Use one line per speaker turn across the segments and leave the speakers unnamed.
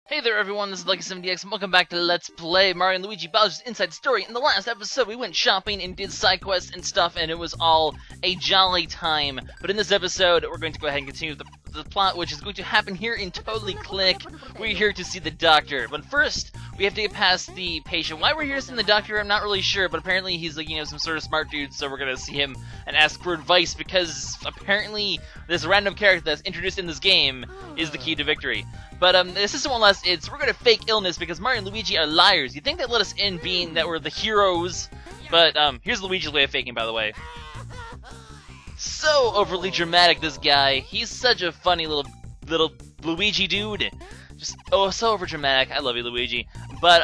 Hey there everyone, this is LuckySevenDX and welcome back to Let's Play Mario and Luigi Bowser's Inside Story. In the last episode we went shopping and did side quests and stuff and it was all a jolly time. But in this episode we're going to go ahead and continue the plot, which is going to happen here in Toadley Clinic. We're here to see the doctor, but first we have to get past the patient. Why we're here to see the doctor I'm not really sure, but apparently he's like, some sort of smart dude, so we're gonna see him and ask for advice because apparently this random character that's introduced in this game is the key to victory. But the system won't let us we're gonna fake illness because Mario and Luigi are liars. You'd think they'd let us in being that we're the heroes, but here's Luigi's way of faking, by the way. So overly dramatic, this guy. He's such a funny little Luigi dude. Just so over dramatic. I love you, Luigi. But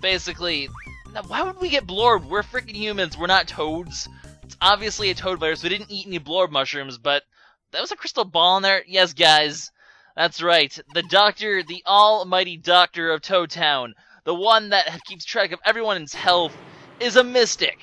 basically, why would we get blorbed? We're freaking humans. We're not toads. It's obviously a toad virus. We didn't eat any blorb mushrooms, but that was a crystal ball in there. Yes, guys. That's right, the doctor, the almighty doctor of Toad Town, the one that keeps track of everyone's health, is a mystic.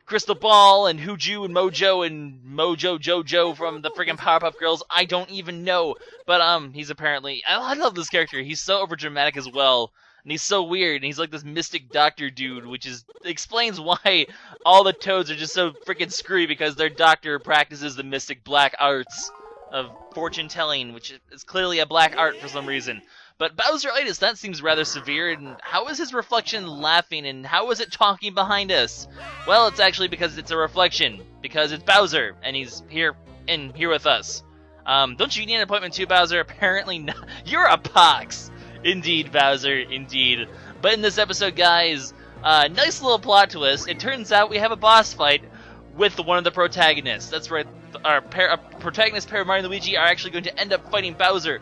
Crystal Ball and Hooju and Mojo Jojo from the freaking Powerpuff Girls, I don't even know. But he's apparently, I love this character, he's so overdramatic as well. And he's so weird, and he's like this mystic doctor dude, which explains why all the Toads are just so freaking screwy, because their doctor practices the mystic black arts of fortune telling, which is clearly a black art for some reason. But Bowseritis, that seems rather severe, and how is his reflection laughing, and how is it talking behind us? Well, it's actually because it's a reflection, because it's Bowser, and he's here with us. Don't you need an appointment too, Bowser? Apparently not. You're a pox! Indeed, Bowser, indeed. But in this episode, guys, nice little plot twist. It turns out we have a boss fight with one of the protagonists. That's right. Our protagonist pair of Mario and Luigi are actually going to end up fighting Bowser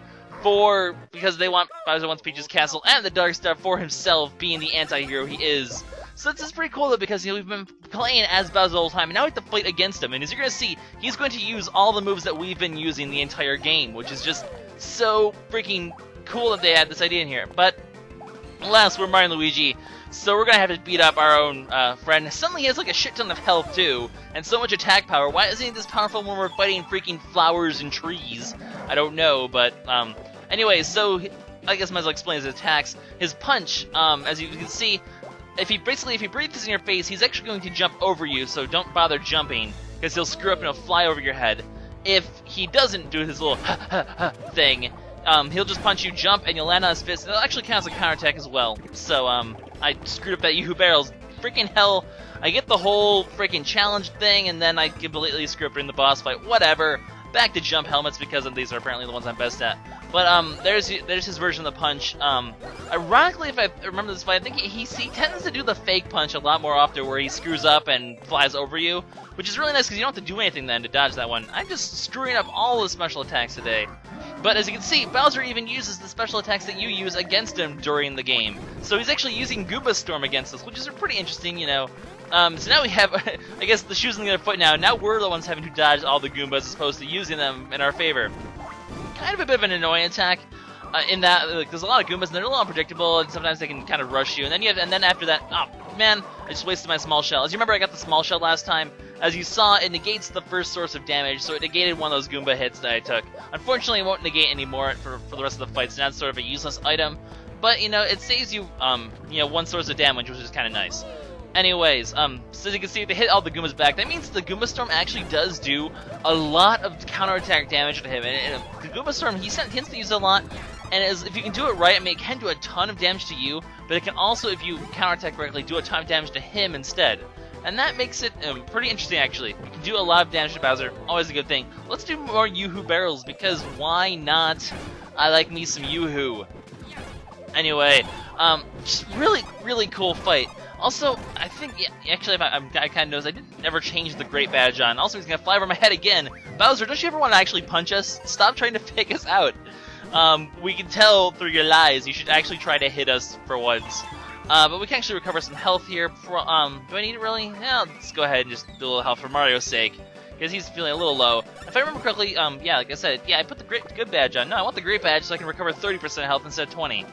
because Bowser wants Peach's castle and the Dark Star for himself, being the anti-hero he is. So this is pretty cool though, because we've been playing as Bowser the whole time, and now we have to fight against him. And as you're going to see, he's going to use all the moves that we've been using the entire game, which is just so freaking cool that they had this idea in here. But alas, we're Mario and Luigi, so we're gonna have to beat up our own friend. Suddenly he has like a shit ton of health too, and so much attack power. Why isn't he this powerful when we're fighting freaking flowers and trees? I don't know, but anyway, so I guess I might as well explain his attacks. His punch, as you can see, if he breathes this in your face, he's actually going to jump over you, so don't bother jumping, because he'll screw up and he'll fly over your head. If he doesn't do his little thing, he'll just punch you, jump, and you'll land on his fist. It'll actually count as a counterattack as well. So, I screwed up that Yoo-Hoo Barrels. Freaking hell, I get the whole freaking challenge thing, and then I completely screw up in the boss fight. Whatever. Back to jump helmets, because these are apparently the ones I'm best at. But, there's his version of the punch. Ironically, if I remember this fight, I think he tends to do the fake punch a lot more often, where he screws up and flies over you, which is really nice, because you don't have to do anything then to dodge that one. I'm just screwing up all the special attacks today. But as you can see, Bowser even uses the special attacks that you use against him during the game. So he's actually using Goomba Storm against us, which is pretty interesting, So now we have, I guess, the shoes on the other foot now. Now we're the ones having to dodge all the Goombas as opposed to using them in our favor. Kind of a bit of an annoying attack in that there's a lot of Goombas and they're a little unpredictable, and sometimes they can kind of rush you. And then after that, oh man, I just wasted my small shell. As you remember, I got the small shell last time. As you saw, it negates the first source of damage, so it negated one of those Goomba hits that I took. Unfortunately, it won't negate anymore for the rest of the fight, so now it's sort of a useless item. But, it saves you, one source of damage, which is kind of nice. Anyways, so as you can see, they hit all the Goombas back. That means the Goomba Storm actually does do a lot of counterattack damage to him. And the Goomba Storm, he tends to use a lot. And if you can do it right, it can do a ton of damage to you, but it can also, if you counterattack correctly, do a ton of damage to him instead. And that makes it pretty interesting, actually. You can do a lot of damage to Bowser, always a good thing. Let's do more Yoo-Hoo Barrels, because why not? I like me some Yoo-Hoo. Anyway, just really, really cool fight. Also, I think, actually, I kind of noticed I didn't never change the Great Badge on. Also, he's going to fly over my head again. Bowser, don't you ever want to actually punch us? Stop trying to fake us out. We can tell through your lies. You should actually try to hit us for once. But we can actually recover some health here. Do I need it really? Yeah, let's go ahead and just do a little health for Mario's sake, because he's feeling a little low. If I remember correctly, yeah, like I said, I put the good badge on. No, I want the great badge so I can recover 30% health instead of 20.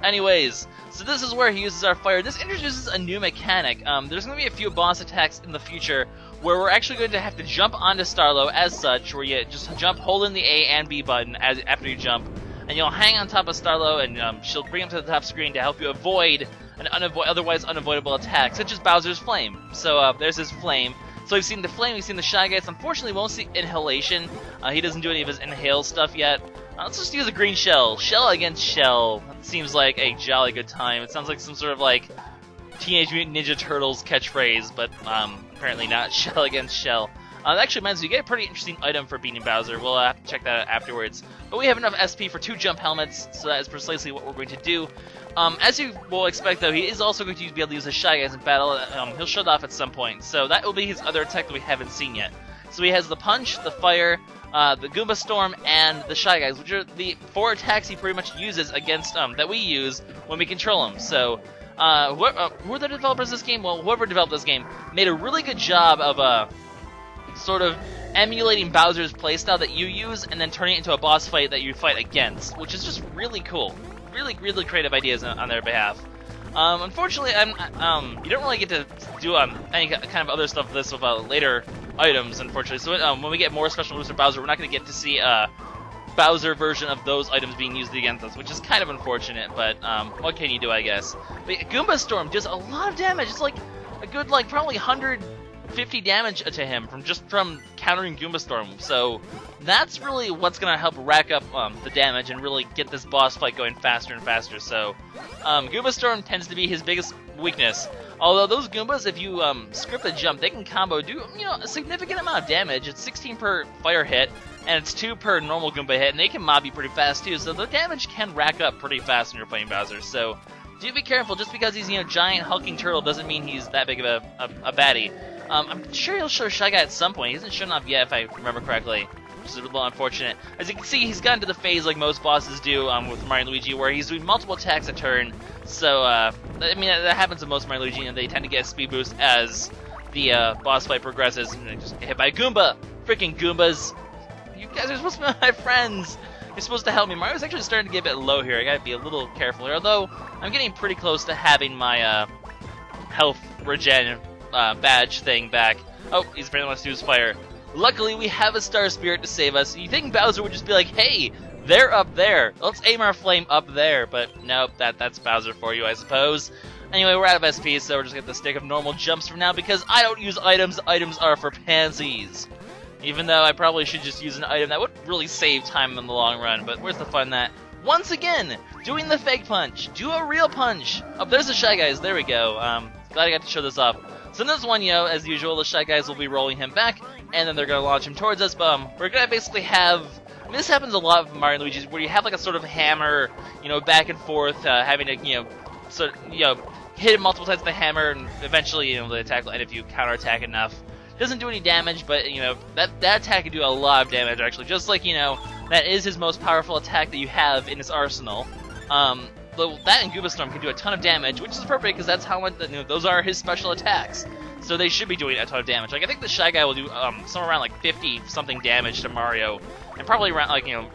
Anyways, so this is where he uses our fire. This introduces a new mechanic. There's going to be a few boss attacks in the future where we're actually going to have to jump onto Starlow as such, where you just jump, hold in the A and B button after you jump. and you'll hang on top of Starlo, and she'll bring him to the top screen to help you avoid an otherwise unavoidable attack, such as Bowser's Flame. So there's his Flame. So we've seen the Flame, we've seen the Shy Guys. Unfortunately, we won't see Inhalation. He doesn't do any of his Inhale stuff yet. Let's just use a Green Shell. Shell against Shell. That seems like a jolly good time. It sounds like some sort of like Teenage Mutant Ninja Turtles catchphrase, but apparently not. Shell against Shell. That actually reminds me, you get a pretty interesting item for beating Bowser. We'll have to check that out afterwards. But we have enough SP for 2 jump helmets, so that is precisely what we're going to do. As you will expect, though, he is also going to be able to use the Shy Guys in battle. He'll shut off at some point, so that will be his other attack that we haven't seen yet. So he has the Punch, the Fire, the Goomba Storm, and the Shy Guys, which are the 4 attacks he pretty much uses against that we use when we control him. So who are the developers of this game? Well, whoever developed this game made a really good job of sort of emulating Bowser's playstyle that you use and then turning it into a boss fight that you fight against, which is just really cool. Really, really creative ideas on their behalf. Unfortunately, you don't really get to do any kind of other stuff with this with later items, unfortunately. So when we get more special moves for Bowser, we're not going to get to see a Bowser version of those items being used against us, which is kind of unfortunate, but what can you do, I guess. But Goomba Storm does a lot of damage. It's like a good, probably 150 damage to him from countering Goomba Storm. So that's really what's going to help rack up the damage and really get this boss fight going faster and faster. So Goomba Storm tends to be his biggest weakness. Although those Goombas, if you script a jump, they can combo do a significant amount of damage. It's 16 per fire hit, and it's 2 per normal Goomba hit, and they can mob you pretty fast too. So the damage can rack up pretty fast when you're playing Bowser. So do be careful. Just because he's giant hulking turtle doesn't mean he's that big of a baddie. I'm sure he'll show Shy Guy at some point. He hasn't shown up yet, if I remember correctly, which is a little unfortunate. As you can see, he's gotten to the phase like most bosses do with Mario and Luigi, where he's doing multiple attacks a turn. So, I mean, that happens to most Mario and Luigi, and they tend to get a speed boost as the boss fight progresses, and they just get hit by a Goomba! Freaking Goombas! You guys are supposed to be my friends! You're supposed to help me. Mario's actually starting to get a bit low here. I gotta be a little careful here, although I'm getting pretty close to having my health regen badge thing back. Oh, he's apparently wants to use fire. Luckily, we have a Star Spirit to save us. You think Bowser would just be like, hey, they're up there. Let's aim our flame up there. But nope, that's Bowser for you, I suppose. Anyway, we're out of SP, so we're just going to stick of normal jumps for now because I don't use items. Items are for pansies. Even though I probably should just use an item that would really save time in the long run. But where's the fun in that? Once again, doing the fake punch. Do a real punch. Oh, there's the Shy Guys. There we go. Glad I got to show this off. So in this one, as usual, the Shy Guys will be rolling him back, and then they're going to launch him towards us. But we're going to basically have... I mean, this happens a lot with Mario and Luigi, where you have like a sort of hammer, back and forth, having to, hit him multiple times with the hammer, and eventually, the attack will end if you counterattack enough. Doesn't do any damage, but, that attack can do a lot of damage, actually. Just like, that is his most powerful attack that you have in his arsenal. That and Goomba Storm can do a ton of damage, which is appropriate because that's how much those are his special attacks. So they should be doing a ton of damage. Like I think the Shy Guy will do somewhere around like 50 something damage to Mario, and probably around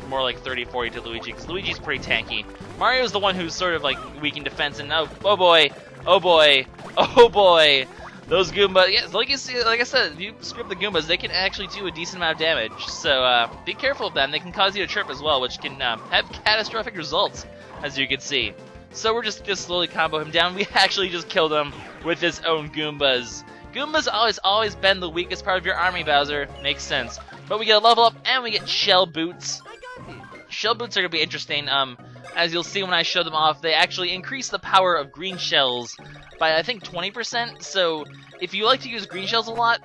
more like 30, 40 to Luigi because Luigi's pretty tanky. Mario's the one who's sort of like weak in defense, and oh boy, those Goombas. Yeah, like I said, if you script the Goombas, they can actually do a decent amount of damage. So be careful of them. They can cause you to trip as well, which can have catastrophic results, as you can see. So we're just slowly combo him down. We actually just killed him with his own Goombas. Goombas always been the weakest part of your army, Bowser. Makes sense. But we get a level up, and we get Shell Boots. Shell Boots are going to be interesting. As you'll see when I show them off, they actually increase the power of green shells by, I think, 20%. So if you like to use green shells a lot,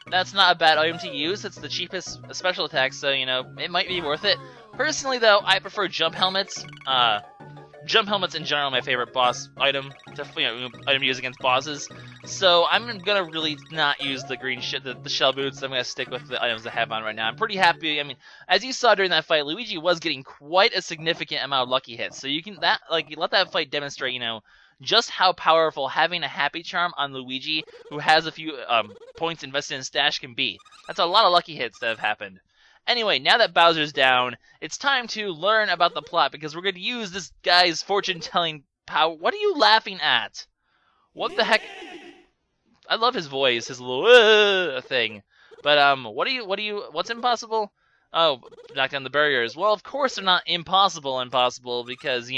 that's not a bad item to use. It's the cheapest special attack, so, it might be worth it. Personally, though, I prefer jump helmets. Jump helmets in general are my favorite boss item to item to use against bosses. So I'm gonna really not use the green the shell boots. I'm gonna stick with the items I have on right now. I'm pretty happy. I mean, as you saw during that fight, Luigi was getting quite a significant amount of lucky hits. So you let that fight demonstrate, just how powerful having a happy charm on Luigi, who has a few points invested in stash, can be. That's a lot of lucky hits that have happened. Anyway, now that Bowser's down, it's time to learn about the plot, because we're going to use this guy's fortune-telling power. What are you laughing at? What the heck? I love his voice, his little thing. But, what's impossible? Oh, knock down the barriers. Well, of course they're not impossible because,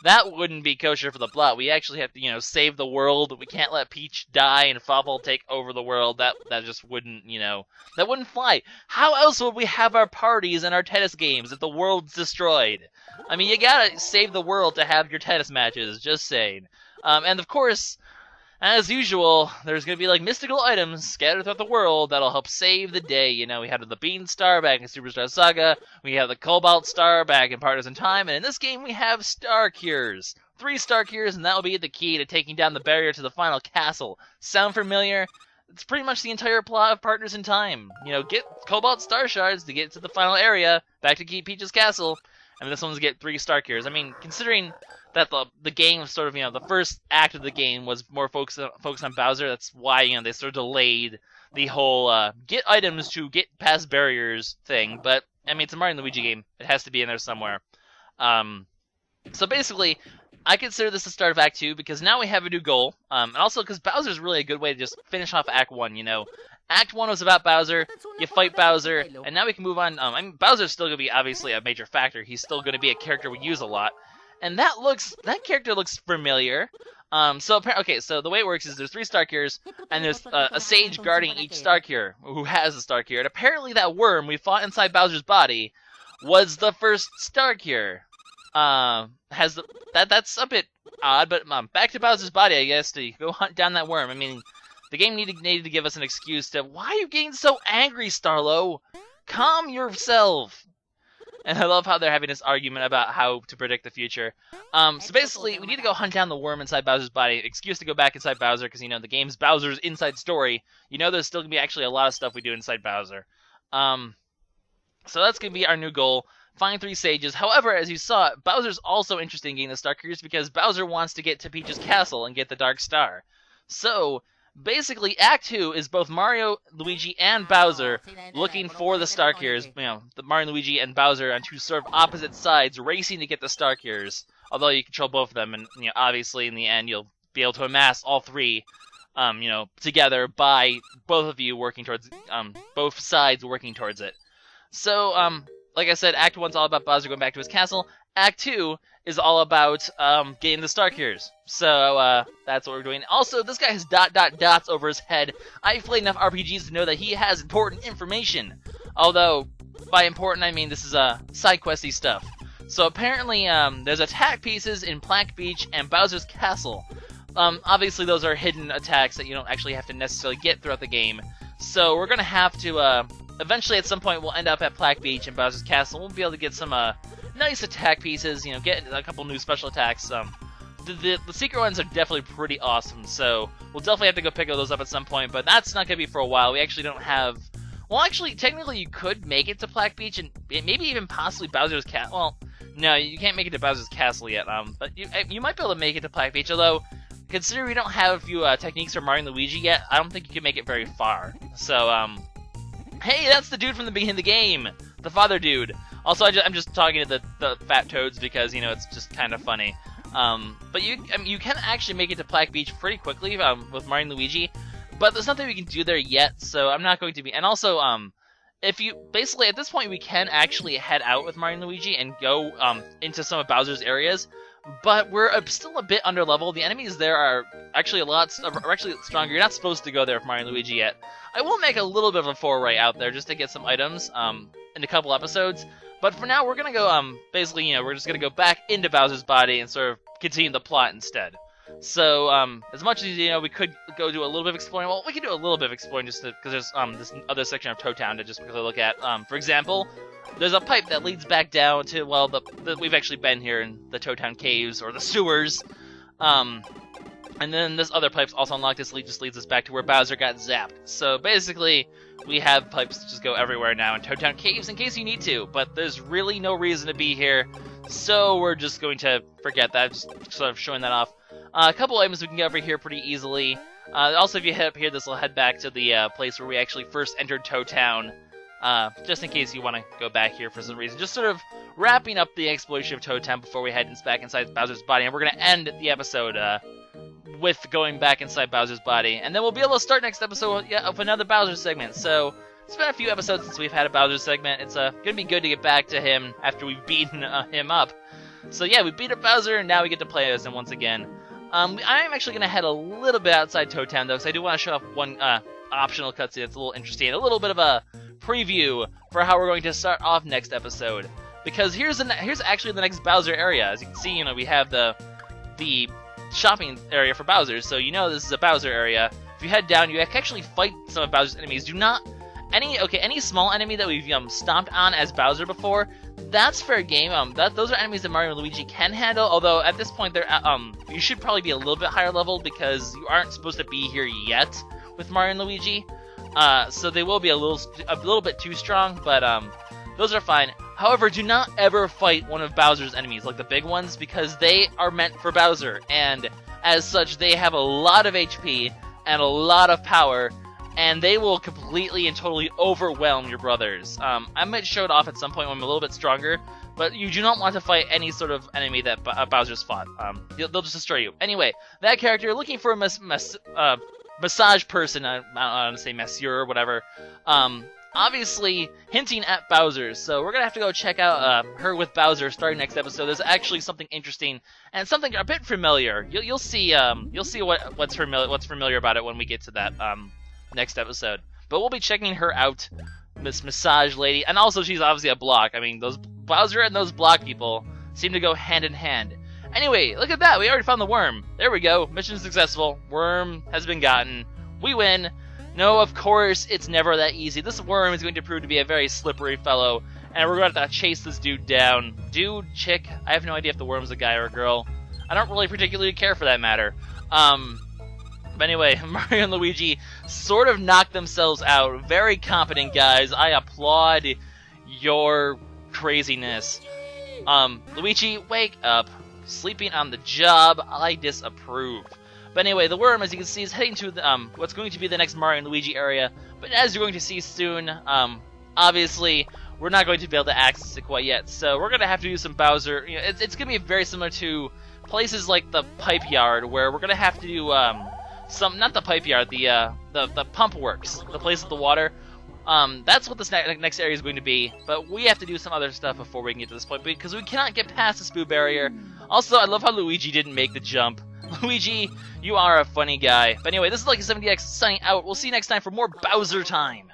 that wouldn't be kosher for the plot. We actually have to, save the world. We can't let Peach die and Fopple take over the world. That just wouldn't, that wouldn't fly. How else would we have our parties and our tennis games if the world's destroyed? I mean, you gotta save the world to have your tennis matches, just saying. And of course, as usual, there's going to be, mystical items scattered throughout the world that'll help save the day. We had the Bean Star back in Superstar Saga, we have the Cobalt Star back in Partners in Time, and in this game we have Star Cures. 3 Star Cures, and that'll be the key to taking down the barrier to the final castle. Sound familiar? It's pretty much the entire plot of Partners in Time. Get Cobalt Star Shards to get to the final area, back to Key Peach's castle, and this one's to get 3 Star Cures. I mean, considering that the game was sort of, the first act of the game was more focused on Bowser, that's why, they sort of delayed the whole get items to get past barriers thing. But, I mean, it's a Mario & Luigi game. It has to be in there somewhere. So basically, I consider this the start of Act 2 because now we have a new goal. And also because Bowser's really a good way to just finish off Act 1, Act 1 was about Bowser, you fight Bowser, and now we can move on. I mean, Bowser's still going to be, obviously, a major factor. He's still going to be a character we use a lot. And that character looks familiar. So the way it works is there's 3 Star Cures, and there's a sage guarding each Star Cure, who has a Star Cure. And apparently that worm we fought inside Bowser's body was the first Star Cure. That's a bit odd, but back to Bowser's body, I guess, to go hunt down that worm. I mean, the game needed to give us an excuse to, why are you getting so angry, Starlo? Calm yourself. And I love how they're having this argument about how to predict the future. So basically, we need to go hunt down the worm inside Bowser's body. Excuse to go back inside Bowser, because, the game's Bowser's inside story. There's still going to be actually a lot of stuff we do inside Bowser. So that's going to be our new goal. Find 3 sages. However, as you saw, Bowser's also interested in getting the Star Cures because Bowser wants to get to Peach's castle and get the Dark Star. So basically, Act 2 is both Mario, Luigi, and Bowser looking for the Star Cures. The Mario, Luigi, and Bowser on 2 sort of opposite sides, racing to get the Star Cures. Although you control both of them, and obviously in the end you'll be able to amass all 3, together by both of you working towards, both sides working towards it. So, like I said, Act 1's all about Bowser going back to his castle. Act 2 is all about getting the Star Cures. So that's what we're doing. Also, this guy has ... dots over his head. I've played enough RPGs to know that he has important information. Although, by important I mean this is side questy stuff. So apparently there's attack pieces in Plank Beach and Bowser's Castle. Obviously those are hidden attacks that you don't actually have to necessarily get throughout the game. So we're going to have to... eventually, at some point, we'll end up at Plaque Beach and Bowser's Castle. We'll be able to get some nice attack pieces, get a couple new special attacks. The secret ones are definitely pretty awesome, so we'll definitely have to go pick those up at some point, but that's not going to be for a while. We actually don't have... Well, actually, technically, you could make it to Plaque Beach and maybe even possibly Bowser's Castle. Well, no, you can't make it to Bowser's Castle yet, but you might be able to make it to Plaque Beach, although, considering we don't have a few techniques for Mario and Luigi yet, I don't think you can make it very far. So, hey, that's the dude from the beginning of the game! The father dude. Also, I'm just talking to the fat toads because, it's just kind of funny. But you can actually make it to Plaque Beach pretty quickly with Mario and Luigi, but there's nothing we can do there yet, so I'm not going to be... And also, if you... Basically, at this point, we can actually head out with Mario and Luigi and go into some of Bowser's areas, but we're still a bit underleveled. The enemies there are actually actually stronger. You're not supposed to go there with Mario and Luigi yet. I will make a little bit of a foray out there just to get some items in a couple episodes. But for now, we're going to go, basically, we're just going to go back into Bowser's body and sort of continue the plot instead. So, as much as, we could go do a little bit of exploring, well, we can do a little bit of exploring just because there's, this other section of Toad Town to just quickly look at. For example, there's a pipe that leads back down to, well, we've actually been here in the Toad Town caves, or the sewers. And then this other pipe's also unlocked. This just leads us back to where Bowser got zapped. So basically, we have pipes that just go everywhere now in Toad Town caves in case you need to. But there's really no reason to be here, so we're just going to forget that. Just sort of showing that off. A couple items we can get over here pretty easily. Also, if you head up here, this will head back to the place where we actually first entered Toad Town. Just in case you want to go back here for some reason. Just sort of wrapping up the exploration of Toad Town before we head back inside Bowser's body. And we're going to end the episode with going back inside Bowser's body. And then we'll be able to start next episode of another Bowser segment. So, It's been a few episodes since we've had a Bowser segment. It's gonna be good to get back to him after we've beaten him up. So yeah, we beat up Bowser, and now we get to play as him once again. I'm actually gonna head a little bit outside Toad Town though, because I do want to show off one optional cutscene that's a little interesting, a little bit of a preview for how we're going to start off next episode. Because here's actually the next Bowser area. As you can see, you know, we have the shopping area for Bowser, so you know this is a Bowser area. If you head down, you can actually fight some of Bowser's enemies. Any small enemy that we've stomped on as Bowser before, that's fair game. Those are enemies that Mario and Luigi can handle. Although at this point, you should probably be a little bit higher level because you aren't supposed to be here yet with Mario and Luigi. So they will be a little bit too strong, but those are fine. However, do not ever fight one of Bowser's enemies, like the big ones, because they are meant for Bowser, and as such, they have a lot of HP and a lot of power, and they will completely and totally overwhelm your brothers. I might show it off at some point when I'm a little bit stronger, but you do not want to fight any sort of enemy that Bowser's fought. They'll just destroy you. Anyway, that character, looking for a massage person, I don't want to say monsieur or whatever, obviously hinting at Bowser, so we're gonna have to go check out her with Bowser starting next episode. There's actually something interesting and something a bit familiar. You'll see what's familiar about it when we get to that next episode. But we'll be checking her out, Miss Massage Lady, and also she's obviously a block. I mean, those Bowser and those block people seem to go hand in hand. Anyway, look at that, we already found the worm. There we go, mission successful, worm has been gotten, we win. No, of course, it's never that easy. This worm is going to prove to be a very slippery fellow, and we're going to have to chase this dude down. Dude, chick, I have no idea if the worm's a guy or a girl. I don't really particularly care for that matter. But anyway, Mario and Luigi sort of knocked themselves out. Very competent guys. I applaud your craziness. Luigi, wake up. Sleeping on the job, I disapprove. But anyway, the worm, as you can see, is heading to what's going to be the next Mario and Luigi area. But as you're going to see soon, obviously, we're not going to be able to access it quite yet. So we're going to have to do some Bowser. You know, it's going to be very similar to places like the Pipe Yard, where we're going to have to do not the Pipe Yard, the Pump Works, the place with the water. That's what this next area is going to be. But we have to do some other stuff before we can get to this point, because we cannot get past the Spoo Barrier. Also, I love how Luigi didn't make the jump. Luigi, you are a funny guy. But anyway, this is LuckySevenDX signing out. We'll see you next time for more Bowser time.